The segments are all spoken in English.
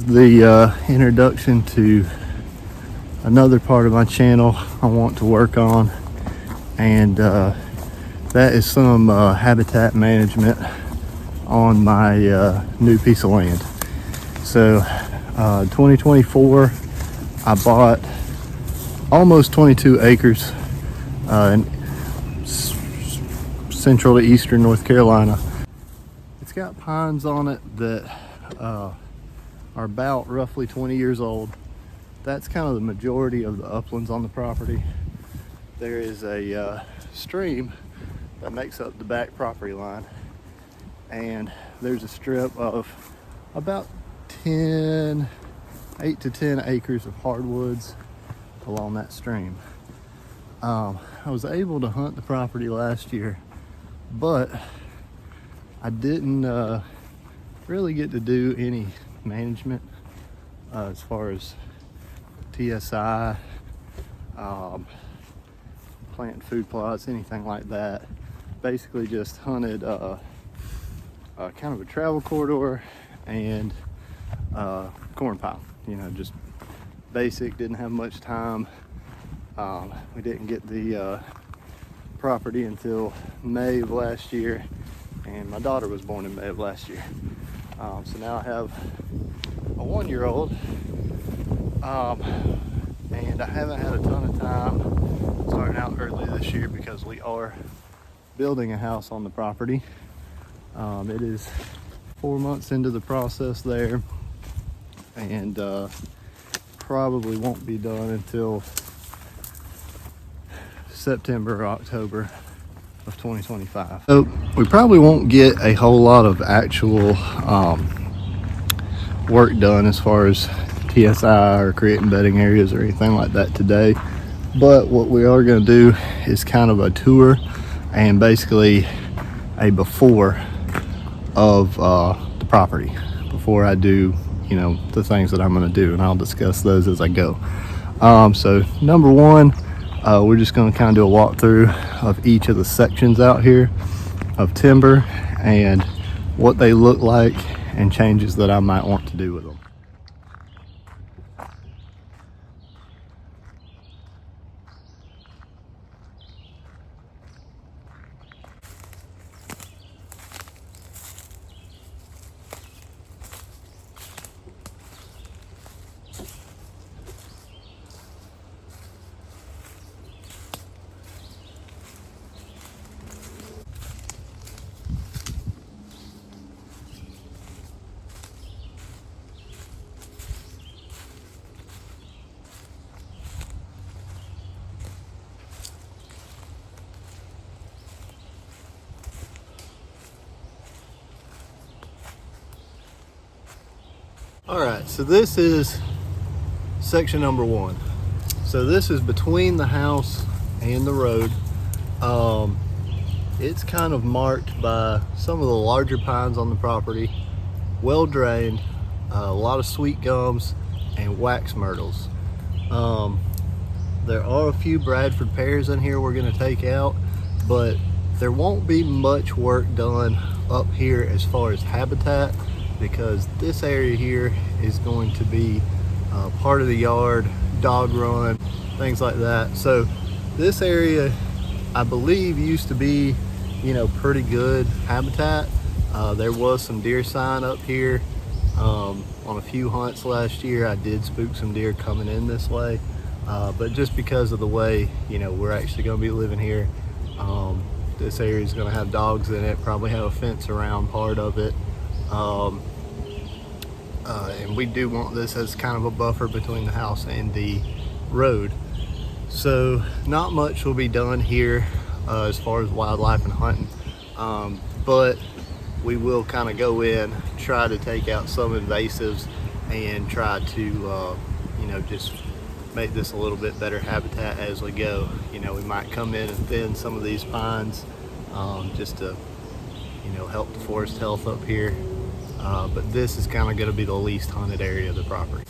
the introduction to another part of my channel I want to work on, and that is some habitat management on my new piece of land. So 2024 I bought almost 22 acres in central to eastern North Carolina. It's got pines on it that are about roughly 20 years old. That's kind of the majority of the uplands on the property. There is a stream that makes up the back property line, and there's a strip of about 8 to 10 acres of hardwoods along that stream. I was able to hunt the property last year, but I didn't really get to do any management as far as TSI, planting food plots, anything like that. Basically just hunted kind of a travel corridor and corn pile, you know, just basic. Didn't have much time. We didn't get the property until May of last year, and my daughter was born in May of last year. So now I have a 1-year-old, and I haven't had a ton of time starting out early this year because we are building a house on the property. It is 4 months into the process there, and probably won't be done until September or October of 2025. So we probably won't get a whole lot of actual work done as far as TSI or creating bedding areas or anything like that today. But what we are going to do is kind of a tour and basically a before of the property before I do, you know, the things that I'm going to do, and I'll discuss those as I go. So number one, we're just going to kind of do a walkthrough of each of the sections out here of timber and what they look like and changes that I might want to do with them. All right, so this is section number one. So this is between the house and the road. It's kind of marked by some of the larger pines on the property, well drained, a lot of sweet gums and wax myrtles. There are a few Bradford pears in here we're going to take out, but there won't be much work done up here as far as habitat, because this area here is going to be part of the yard, dog run, things like that. So this area, I believe, used to be, you know, pretty good habitat. There was some deer sign up here. On a few hunts last year, I did spook some deer coming in this way. But just because of the way, you know, we're actually going to be living here, this area is going to have dogs in it, probably have a fence around part of it. And we do want this as kind of a buffer between the house and the road. So not much will be done here as far as wildlife and hunting, but we will kind of go in, try to take out some invasives and try to you know, just make this a little bit better habitat as we go. You know, we might come in and thin some of these pines just to, you know, help the forest health up here. But this is kind of going to be the least hunted area of the property.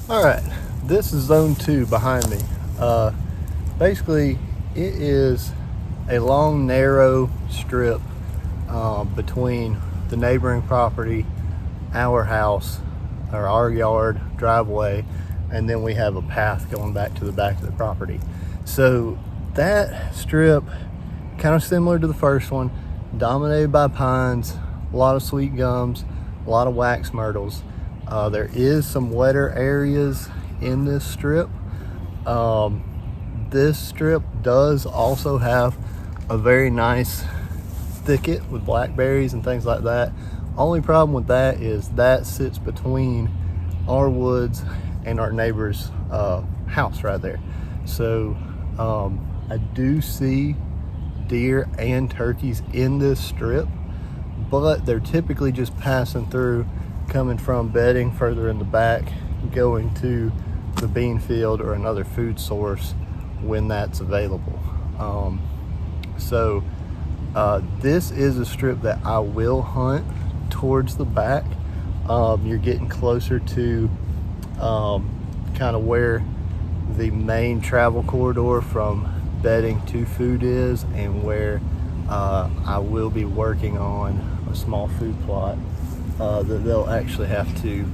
All right, this is zone 2 behind me. Basically, it is a long, narrow strip between the neighboring property, our house, or our yard, driveway, and then we have a path going back to the back of the property. So that strip, kind of similar to the first one, dominated by pines, a lot of sweet gums, a lot of wax myrtles. There is some wetter areas in this strip. This strip does also have a very nice thicket with blackberries and things like that. Only problem with that is that sits between our woods and our neighbor's house right there. So I do see deer and turkeys in this strip, but they're typically just passing through, coming from bedding further in the back, going to the bean field or another food source when that's available. This is a strip that I will hunt towards the back. You're getting closer to kind of where the main travel corridor from bedding to food is, and where I will be working on a small food plot that they'll actually have to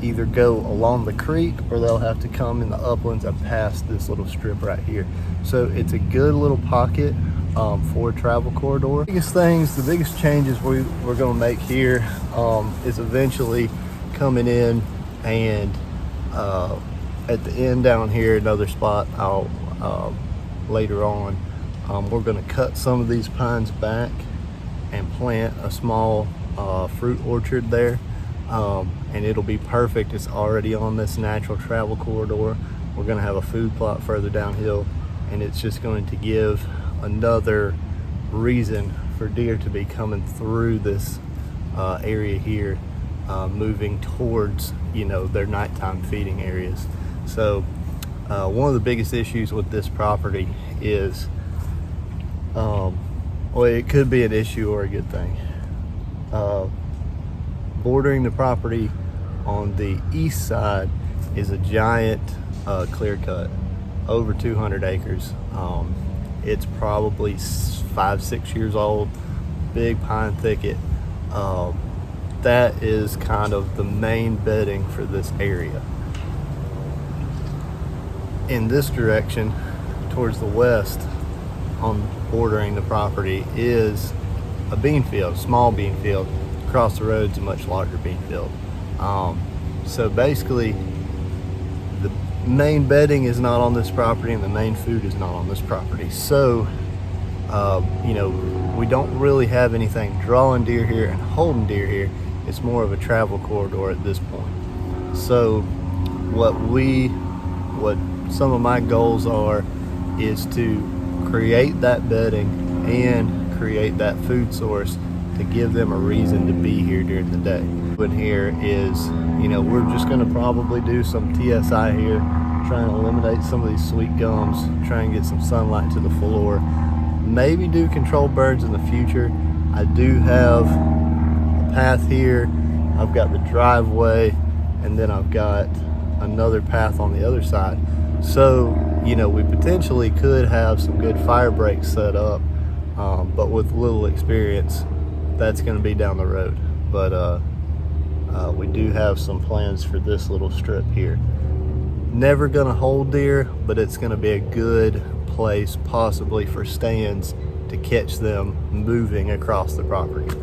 either go along the creek, or they'll have to come in the uplands and pass this little strip right here. So it's a good little pocket for a travel corridor. The biggest changes we're going to make here is eventually coming in and at the end down here, another spot I'll later on, we're going to cut some of these pines back and plant a small fruit orchard there, and it'll be perfect. It's already on this natural travel corridor. We're going to have a food plot further downhill, and it's just going to give another reason for deer to be coming through this area here, moving towards, their nighttime feeding areas. So one of the biggest issues with this property is, it could be an issue or a good thing. Bordering the property on the east side is a giant clear cut, over 200 acres. It's probably 5-6 years old, big pine thicket. That is kind of the main bedding for this area. In this direction, towards the west, on bordering the property, is a bean field, small bean field. Across the road's a much larger bean field. So basically, the main bedding is not on this property, and the main food is not on this property. So, we don't really have anything drawing deer here and holding deer here. It's more of a travel corridor at this point. So what some of my goals are is to create that bedding and create that food source to give them a reason to be here during the day. But here is, we're just going to probably do some TSI here, trying to eliminate some of these sweet gums, try and get some sunlight to the floor, maybe do controlled burns in the future. I do have a path here, I've got the driveway, and then I've got another path on the other side. So, we potentially could have some good fire breaks set up, but with little experience, that's going to be down the road. But we do have some plans for this little strip here. Never going to hold deer, but it's going to be a good place possibly for stands to catch them moving across the property.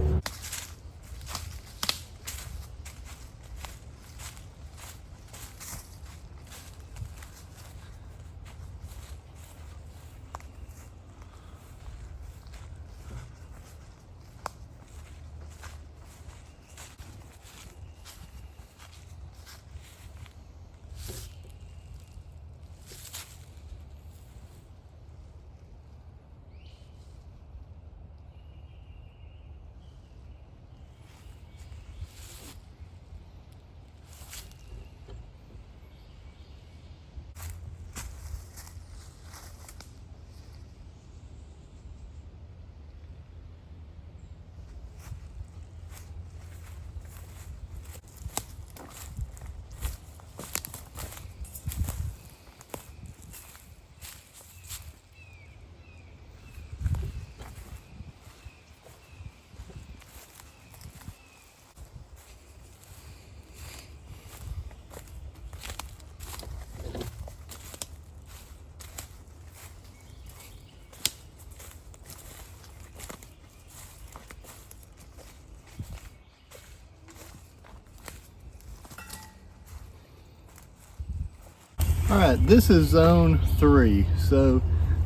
All right, this is zone 3. So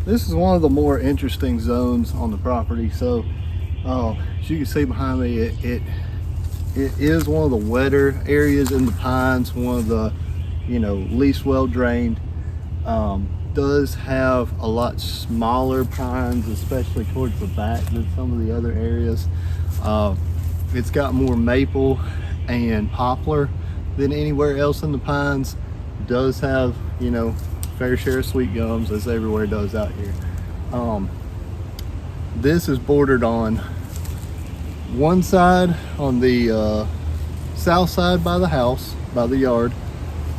this is one of the more interesting zones on the property. So as you can see behind me, it is one of the wetter areas in the pines, one of the, you know, least well drained. Does have a lot smaller pines, especially towards the back, than some of the other areas. It's got more maple and poplar than anywhere else in the pines. Does have, you know, fair share of sweet gums, as everywhere does out here. This is bordered on one side, on the south side by the house, by the yard,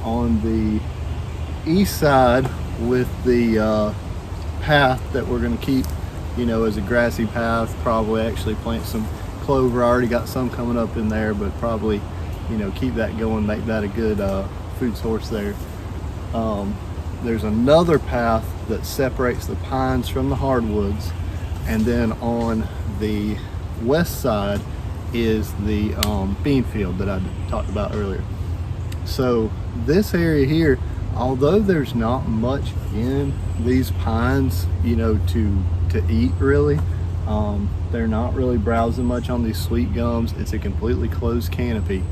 on the east side with the path that we're going to keep, you know, as a grassy path. Probably actually plant some clover. I already got some coming up in there, but probably, you know, keep that going, make that a good food source there. There's another path that separates the pines from the hardwoods, and then on the west side is the bean field that I talked about earlier. So this area here, although there's not much in these pines, you know, to eat really, they're not really browsing much on these sweet gums. It's a completely closed canopy.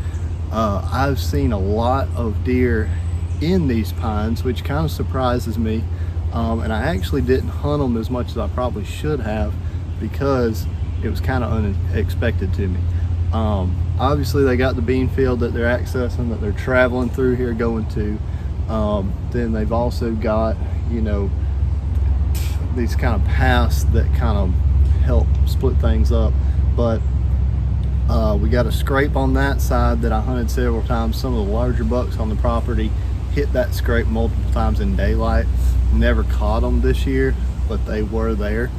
I've seen a lot of deer in these pines, which kind of surprises me. And I actually didn't hunt them as much as I probably should have, because it was kind of unexpected to me. Obviously they got the bean field that they're accessing, that they're traveling through here going to. Then they've also got, you know, these kind of paths that kind of help split things up. But we got a scrape on that side that I hunted several times. Some of the larger bucks on the property hit that scrape multiple times in daylight. Never caught them this year, but they were there.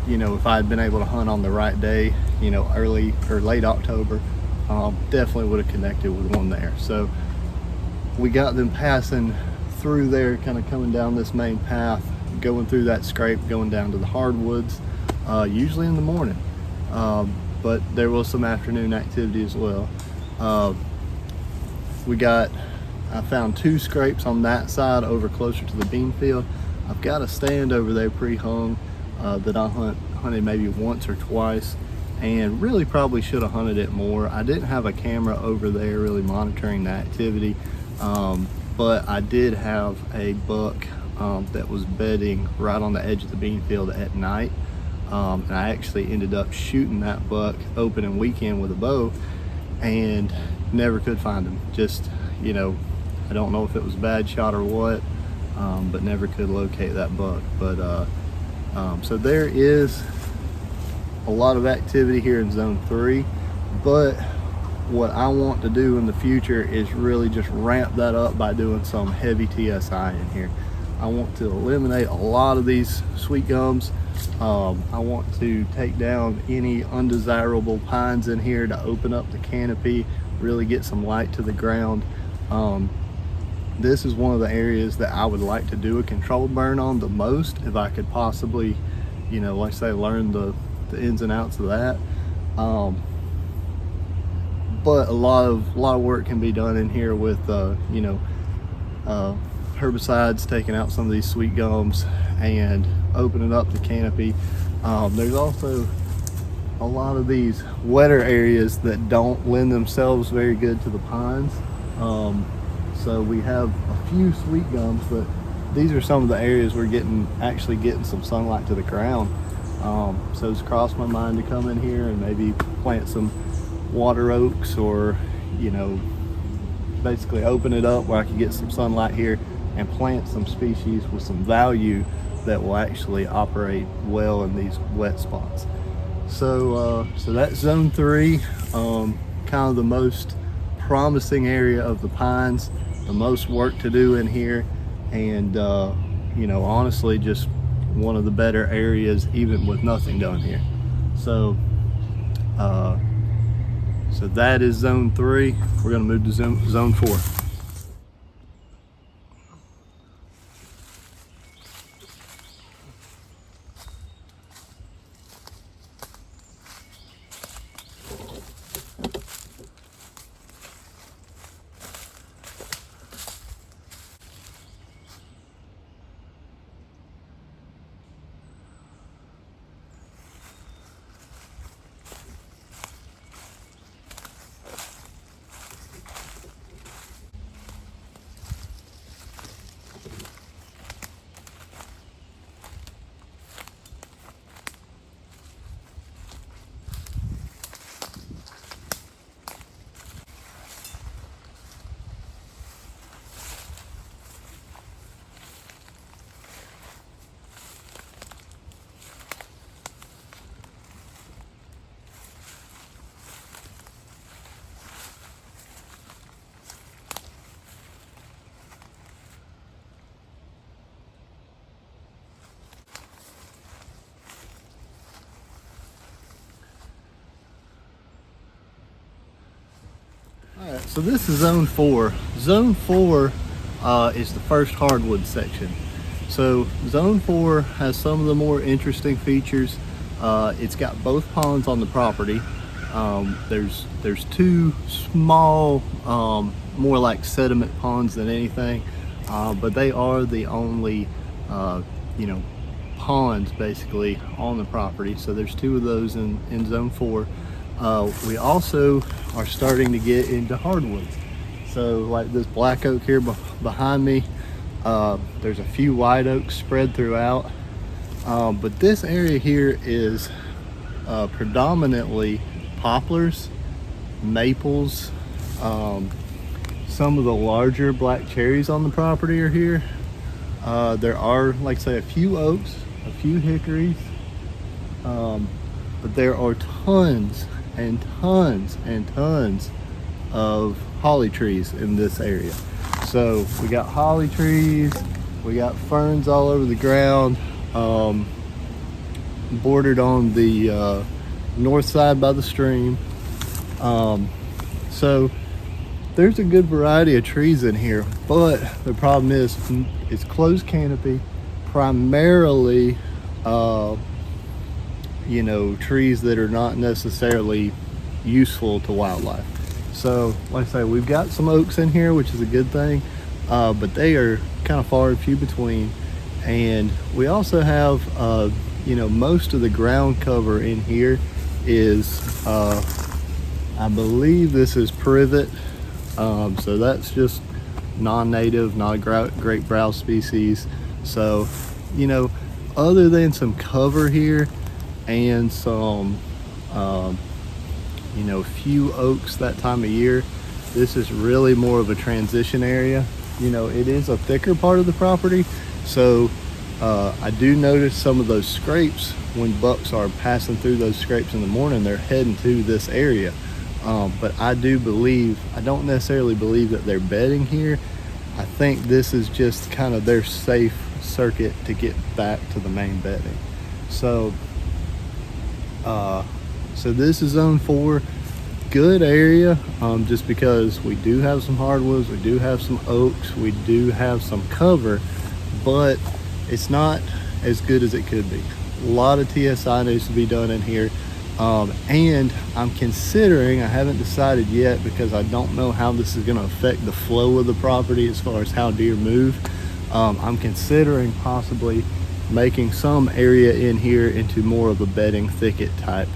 You know, if I had been able to hunt on the right day, you know, early or late October, definitely would have connected with one there. So we got them passing through there, kind of coming down this main path, going through that scrape, going down to the hardwoods, usually in the morning. But there was some afternoon activity as well. I found 2 scrapes on that side over closer to the bean field. I've got a stand over there pre-hung that I hunted maybe once or twice, and really probably should have hunted it more. I didn't have a camera over there really monitoring the activity, but I did have a buck that was bedding right on the edge of the bean field at night. And I actually ended up shooting that buck opening weekend with a bow and never could find him. Just, you know, I don't know if it was a bad shot or what, but never could locate that buck. But so there is a lot of activity here in zone 3, but what I want to do in the future is really just ramp that up by doing some heavy TSI in here. I want to eliminate a lot of these sweet gums. I want to take down any undesirable pines in here to open up the canopy, really get some light to the ground. This is one of the areas that I would like to do a controlled burn on the most, if I could possibly, you know, like I say, learn the ins and outs of that. But a lot of work can be done in here with you know, herbicides, taking out some of these sweet gums and opening up the canopy. There's also a lot of these wetter areas that don't lend themselves very good to the pines. So we have a few sweet gums, but these are some of the areas we're actually getting some sunlight to the ground. So it's crossed my mind to come in here and maybe plant some water oaks, or, you know, basically open it up where I can get some sunlight here and plant some species with some value that will actually operate well in these wet spots. So that's zone 3, kind of the most promising area of the pines, the most work to do in here, and you know, honestly, just one of the better areas even with nothing done here. So so that is zone 3. We're going to move to zone 4. All right, so this is zone 4. Zone 4 is the first hardwood section. So zone 4 has some of the more interesting features. It's got both ponds on the property. There's two small, more like sediment ponds than anything, but they are the only, ponds basically on the property. So there's two of those in zone 4. We also are starting to get into hardwoods. So like this black oak here behind me, there's a few white oaks spread throughout, but this area here is predominantly poplars, maples. Some of the larger black cherries on the property are here. There are, like I say, a few oaks, a few hickories, but there are tons and tons and tons of holly trees in this area. So we got holly trees, we got ferns all over the ground, bordered on the north side by the stream. So there's a good variety of trees in here, but the problem is it's closed canopy, primarily trees that are not necessarily useful to wildlife. So like I say, we've got some oaks in here, which is a good thing, but they are kind of far and few between. And we also have most of the ground cover in here is I believe this is privet, so that's just non-native, not a great browse species. So other than some cover here and some few oaks that time of year, this is really more of a transition area. It is a thicker part of the property, so I do notice some of those scrapes when bucks are passing through those scrapes in the morning. They're heading to this area, but I don't necessarily believe that they're bedding here. I think this is just kind of their safe circuit to get back to the main bedding. So this is zone 4. Good area, just because we do have some hardwoods, we do have some oaks, we do have some cover, but it's not as good as it could be. A lot of TSI needs to be done in here, and I'm considering, I haven't decided yet because I don't know how this is going to affect the flow of the property as far as how deer move. I'm considering possibly making some area in here into more of a bedding thicket type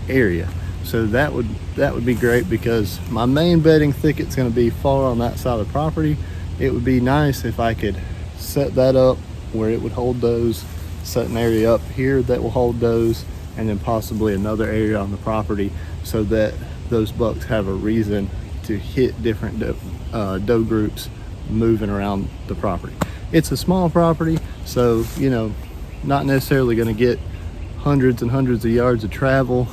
area. So that would be great, because my main bedding thicket's going to be far on that side of the property. It would be nice if I could set that up where it would hold those, set an area up here that will hold those, and then possibly another area on the property so that those bucks have a reason to hit different doe groups moving around the property. It's a small property, so not necessarily going to get hundreds and hundreds of yards of travel,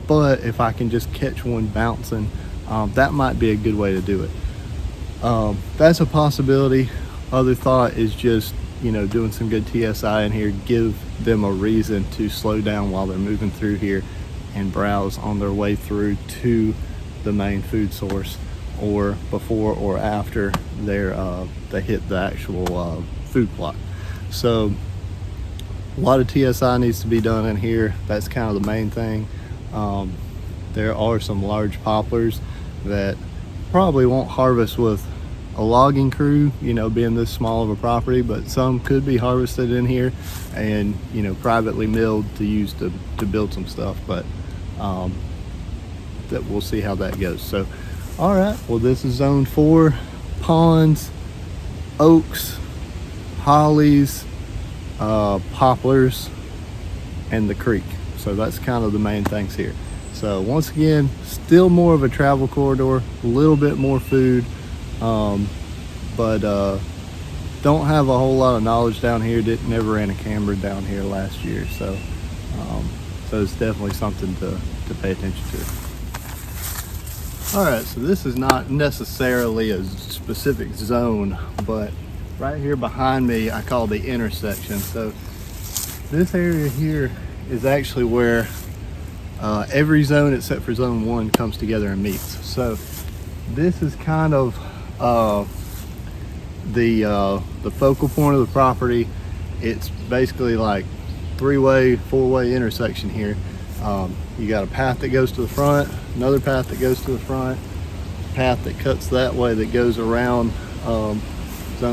but if I can just catch one bouncing, that might be a good way to do it. That's a possibility. Other thought is just doing some good TSI in here, give them a reason to slow down while they're moving through here and browse on their way through to the main food source, or before or after they hit the actual food plot. So a lot of TSI needs to be done in here. That's kind of the main thing. There are some large poplars that probably won't harvest with a logging crew, being this small of a property, but some could be harvested in here and privately milled to use to build some stuff. But that we'll see how that goes. So all right, well, this is zone 4. Ponds, oaks, hollies, poplars, and the creek. So that's kind of the main things here. So once again, still more of a travel corridor, a little bit more food, but don't have a whole lot of knowledge down here. Never ran a camera down here last year, so it's definitely something to pay attention to. All right, so this is not necessarily a specific zone, but right here behind me I call the intersection. So this area here is actually where every zone except for zone 1 comes together and meets. So this is kind of the focal point of the property. It's basically like three-way, four-way intersection here. You got a path that goes to the front, another path that goes to the front, path that cuts that way that goes around zone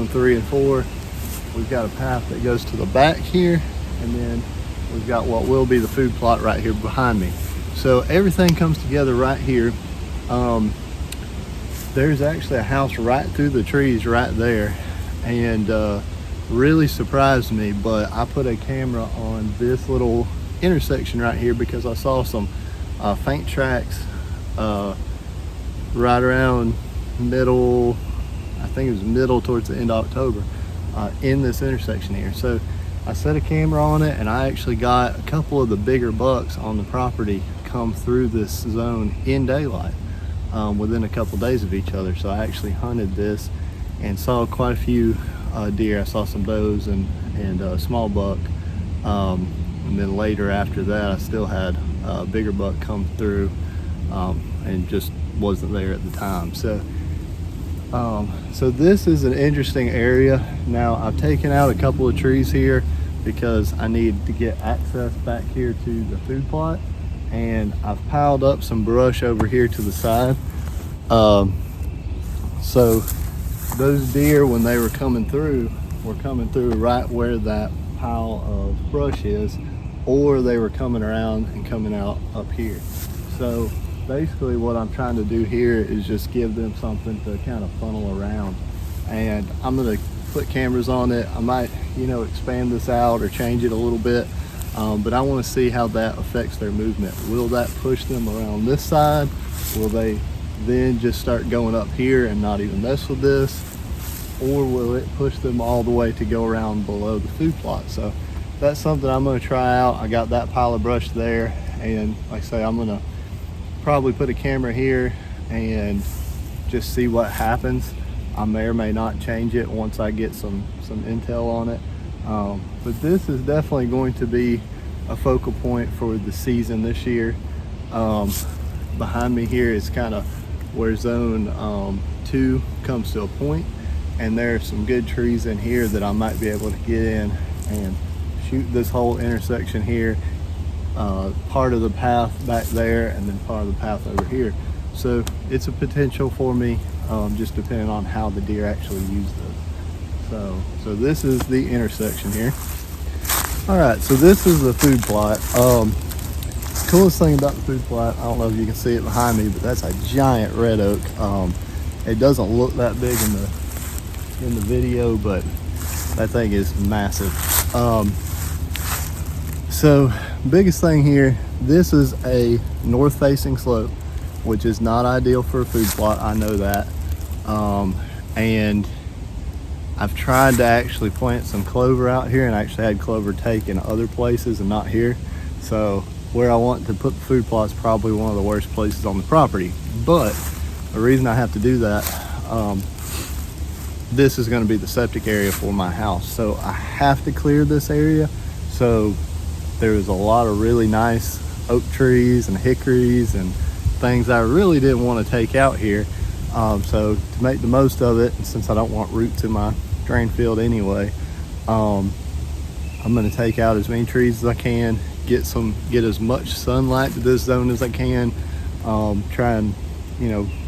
3 and 4. We've got a path that goes to the back here, and then we've got what will be the food plot right here behind me. So everything comes together right here. There's actually a house right through the trees right there, and really surprised me, but I put a camera on this little intersection right here because I saw some faint tracks right around middle, I think it was middle towards the end of October, in this intersection here. So I set a camera on it, and I actually got a couple of the bigger bucks on the property come through this zone in daylight within a couple days of each other. So I actually hunted this and saw quite a few deer. I saw some does and a small buck, and then later after that I still had a bigger buck come through and just wasn't there at the time. So this is an interesting area. Now I've taken out a couple of trees here because I need to get access back here to the food plot, and I've piled up some brush over here to the side. So those deer, when they were coming through right where that pile of brush is, or they were coming around and coming out up here. So basically what I'm trying to do here is just give them something to kind of funnel around, and I'm going to put cameras on it. I might, expand this out or change it a little bit, but I want to see how that affects their movement. Will that push them around this side? Will they then just start going up here and not even mess with this? Or will it push them all the way to go around below the food plot? So that's something I'm going to try out. I got that pile of brush there, and like I say, I'm going to probably put a camera here and just see what happens. I may or may not change it once I get some intel on it. But this is definitely going to be a focal point for the season this year. Behind me here is kind of where zone 2 comes to a point, and there are some good trees in here that I might be able to get in and shoot this whole intersection here, part of the path back there, and then part of the path over here. So it's a potential for me, just depending on how the deer actually use this. So this is the intersection here. All right, so this is the food plot. Coolest thing about the food plot, I don't know if you can see it behind me, but that's a giant red oak. It doesn't look that big in the video, but that thing is massive. So biggest thing here, this is a north facing slope, which is not ideal for a food plot. I know that. And I've tried to actually plant some clover out here, and I actually had clover take in other places and not here. So where I want to put the food plot is probably one of the worst places on the property. But the reason I have to do that, this is going to be the septic area for my house. So I have to clear this area. So there's a lot of really nice oak trees and hickories and things I really didn't want to take out here. So to make the most of it, and since I don't want roots in my drain field anyway, I'm going to take out as many trees as I can, get as much sunlight to this zone as I can, try and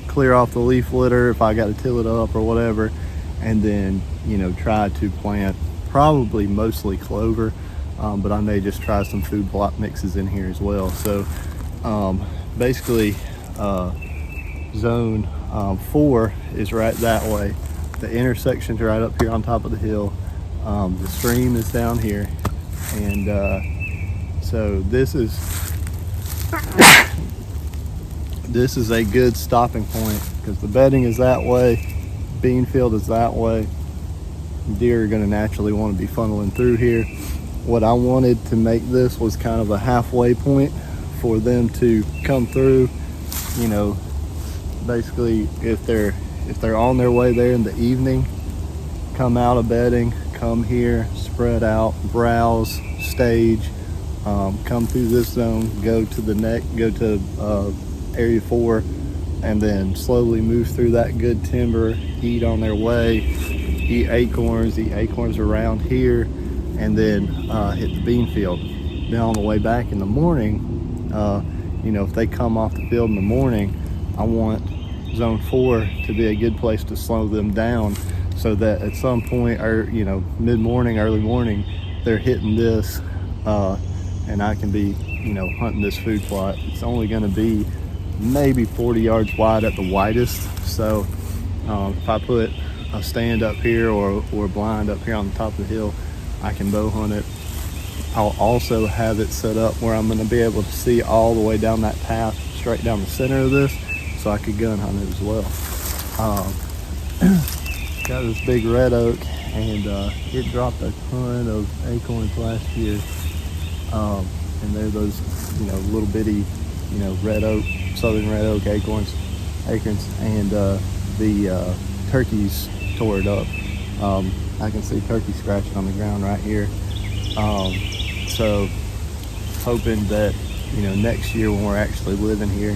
clear off the leaf litter if I got to till it up or whatever, and then try to plant probably mostly clover, but I may just try some food plot mixes in here as well. So basically zone 4 is right that way. The intersection's right up here on top of the hill. The stream is down here, and so this is a good stopping point because the bedding is that way, bean field is that way. Deer are going to naturally want to be funneling through here. What I wanted to make this was kind of a halfway point for them to come through. Basically if they're on their way there in the evening, come out of bedding, come here, spread out, browse, stage, come through this zone, go to area 4, and then slowly move through that good timber, eat on their way, eat acorns around here, and then hit the bean field. Then on the way back in the morning, you know, if they come off the field in the morning, I want zone 4 to be a good place to slow them down, so that at some point, or you know, mid-morning, early morning, they're hitting this, and I can be, you know, hunting this food plot. It's only going to be maybe 40 yards wide at the widest. So if I put a stand up here or a blind up here on the top of the hill, I can bow hunt it. I'll also have it set up where I'm going to be able to see all the way down that path, straight down the center of this, so I could gun hunt it as well. Got this big red oak, and it dropped a ton of acorns last year. And they're those, you know, little bitty, you know, red oak, southern red oak acorns, and the turkeys tore it up. I can see turkey scratching on the ground right here. So hoping that, you know, next year when we're actually living here,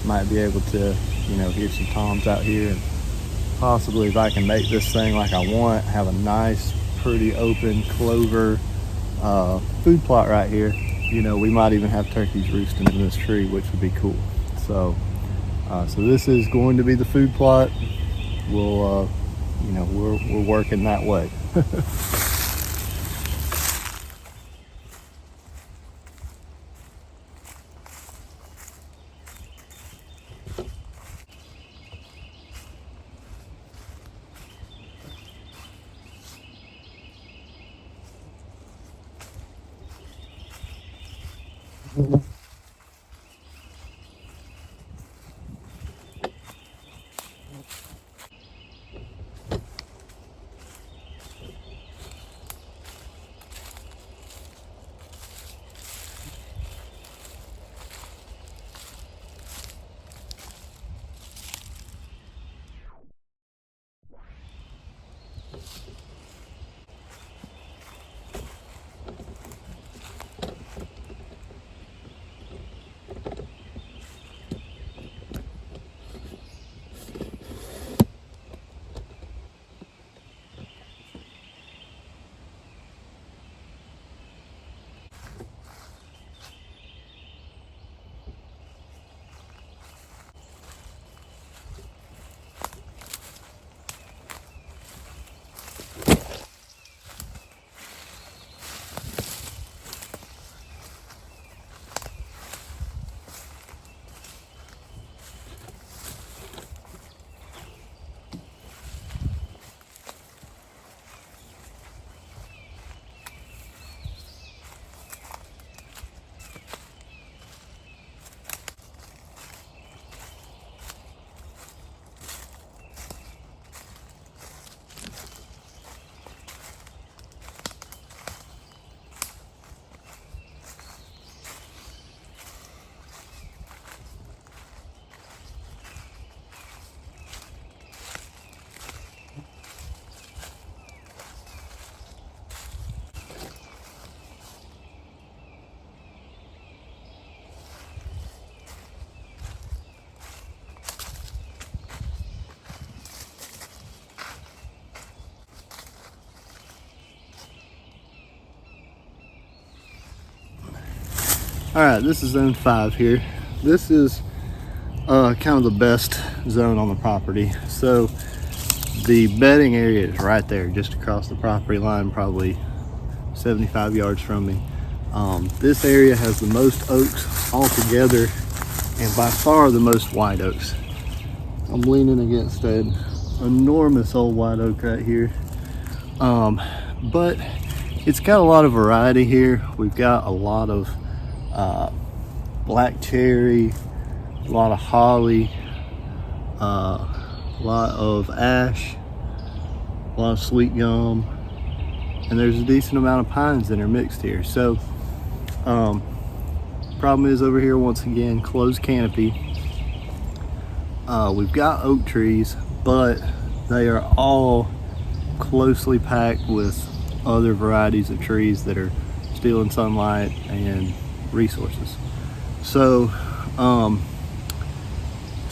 might be able to, you know, get some toms out here, and possibly, if I can make this thing like I want, have a nice, pretty open clover food plot right here. You know, we might even have turkeys roosting in this tree, which would be cool. So this is going to be the food plot. We'll, you know, we're working that way. All right, this is zone 5 here. This is kind of the best zone on the property. So the bedding area is right there, just across the property line, probably 75 yards from me. This area has the most oaks altogether, and by far the most white oaks. I'm leaning against an enormous old white oak right here. But it's got a lot of variety here. We've got a lot of black cherry, a lot of holly, a lot of ash, a lot of sweet gum, and there's a decent amount of pines that are mixed here. So problem is over here, once again, closed canopy. We've got oak trees, but they are all closely packed with other varieties of trees that are stealing sunlight and resources. So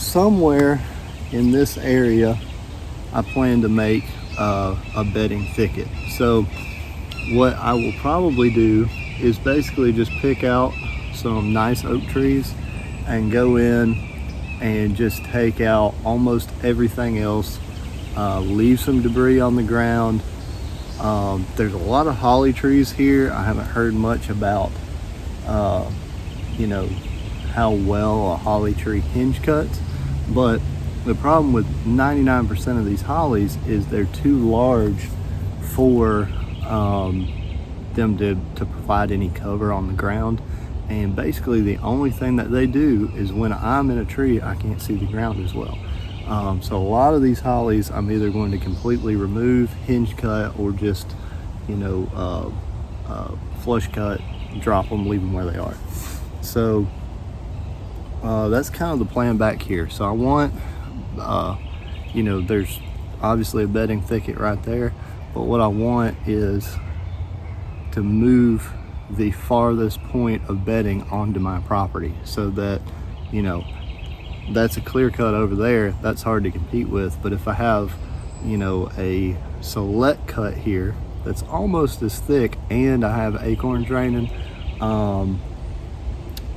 somewhere in this area I plan to make a bedding thicket. So what I will probably do is basically just pick out some nice oak trees and go in and just take out almost everything else, leave some debris on the ground. There's a lot of holly trees here. I haven't heard much about you know, how well a holly tree hinge cuts, but the problem with 99% of these hollies is they're too large for them to provide any cover on the ground. And basically the only thing that they do is when I'm in a tree, I can't see the ground as well. So a lot of these hollies I'm either going to completely remove, hinge cut, or just, you know, flush cut, drop them, leave them where they are. So that's kind of the plan back here. So I want, you know, there's obviously a bedding thicket right there, but what I want is to move the farthest point of bedding onto my property, so that, you know, that's a clear cut over there, that's hard to compete with. But if I have, you know, a select cut here that's almost as thick and I have acorns raining,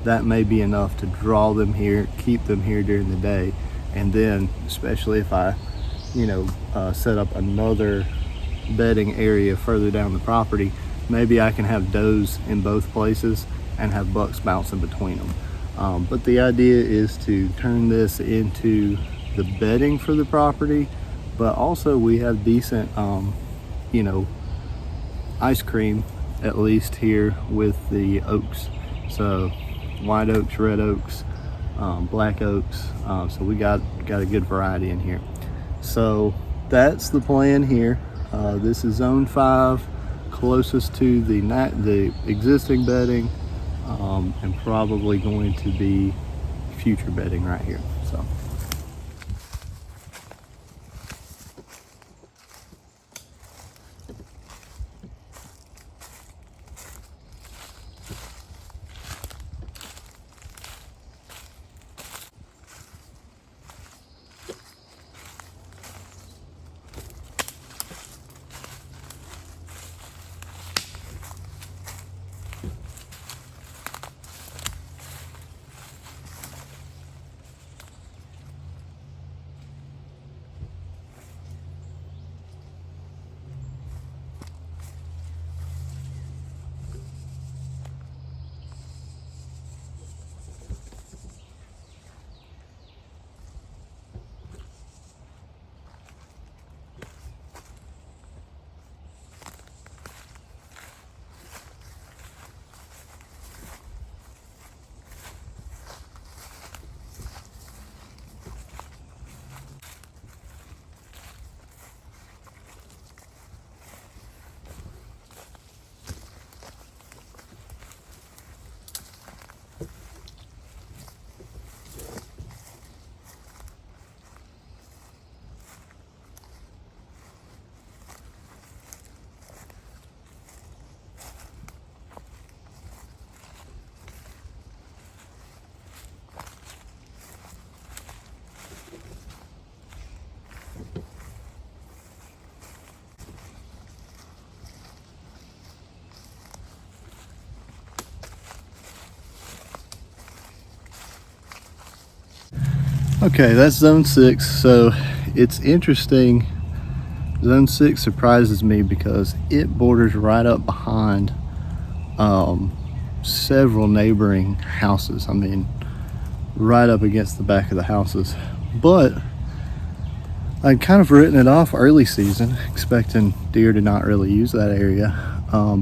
that may be enough to draw them here, keep them here during the day. And then especially if I, you know, set up another bedding area further down the property, maybe I can have does in both places and have bucks bouncing between them. But the idea is to turn this into the bedding for the property, but also we have decent, you know, ice cream, at least here with the oaks. So white oaks, red oaks, black oaks. So we got a good variety in here. So that's the plan here. This is zone 5, closest to the existing bedding, and probably going to be future bedding right here. So okay, that's zone 6. So it's interesting, zone 6 surprises me because it borders right up behind several neighboring houses. I mean, right up against the back of the houses. But I'd kind of written it off early season, expecting deer to not really use that area,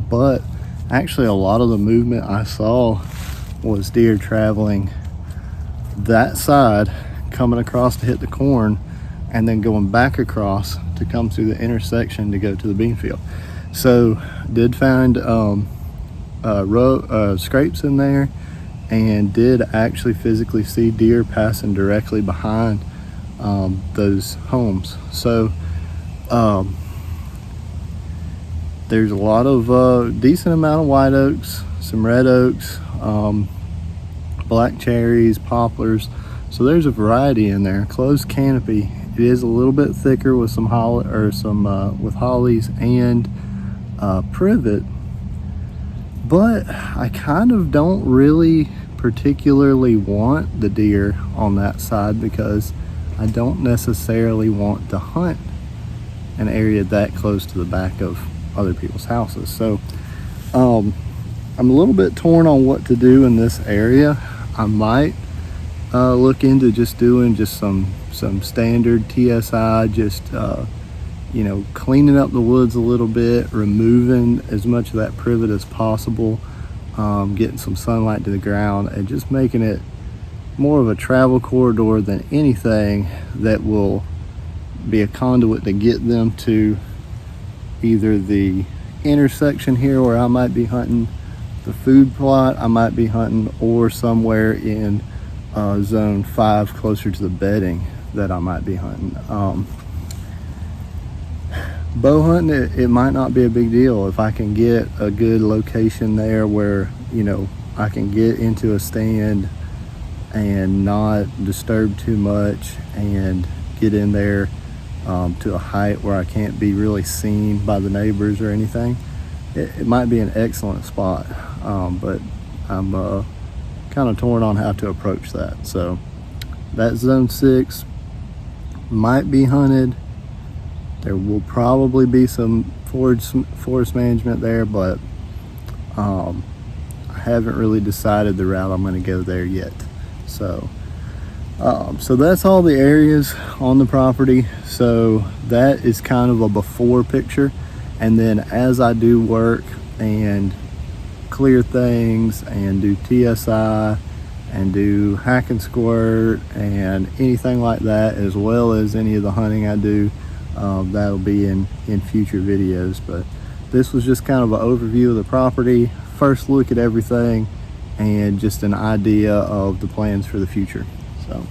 but actually a lot of the movement I saw was deer traveling that side, coming across to hit the corn, and then going back across to come through the intersection to go to the bean field. So did find scrapes in there, and did actually physically see deer passing directly behind those homes. So there's a lot of decent amount of white oaks, some red oaks, black cherries, poplars. So there's a variety in there. Closed canopy. It is a little bit thicker with some holly or some with hollies and privet, but I kind of don't really particularly want the deer on that side because I don't necessarily want to hunt an area that close to the back of other people's houses. So I'm a little bit torn on what to do in this area. I might look into just doing just some standard TSI, just you know, cleaning up the woods a little bit, removing as much of that privet as possible, getting some sunlight to the ground, and just making it more of a travel corridor than anything that will be a conduit to get them to either the intersection here where I might be hunting, the food plot I might be hunting, or somewhere in zone 5 closer to the bedding that I might be hunting. Bow hunting, it might not be a big deal if I can get a good location there where, you know, I can get into a stand and not disturb too much and get in there to a height where I can't be really seen by the neighbors or anything. It might be an excellent spot, but I'm kind of torn on how to approach that. So that zone 6 might be hunted. There will probably be some forest management there, but I haven't really decided the route I'm going to go there yet. So so that's all the areas on the property. So that is kind of a before picture, and then as I do work and clear things and do TSI and do hack and squirt and anything like that, as well as any of the hunting I do, that'll be in future videos. But this was just kind of an overview of the property, first look at everything, and just an idea of the plans for the future. So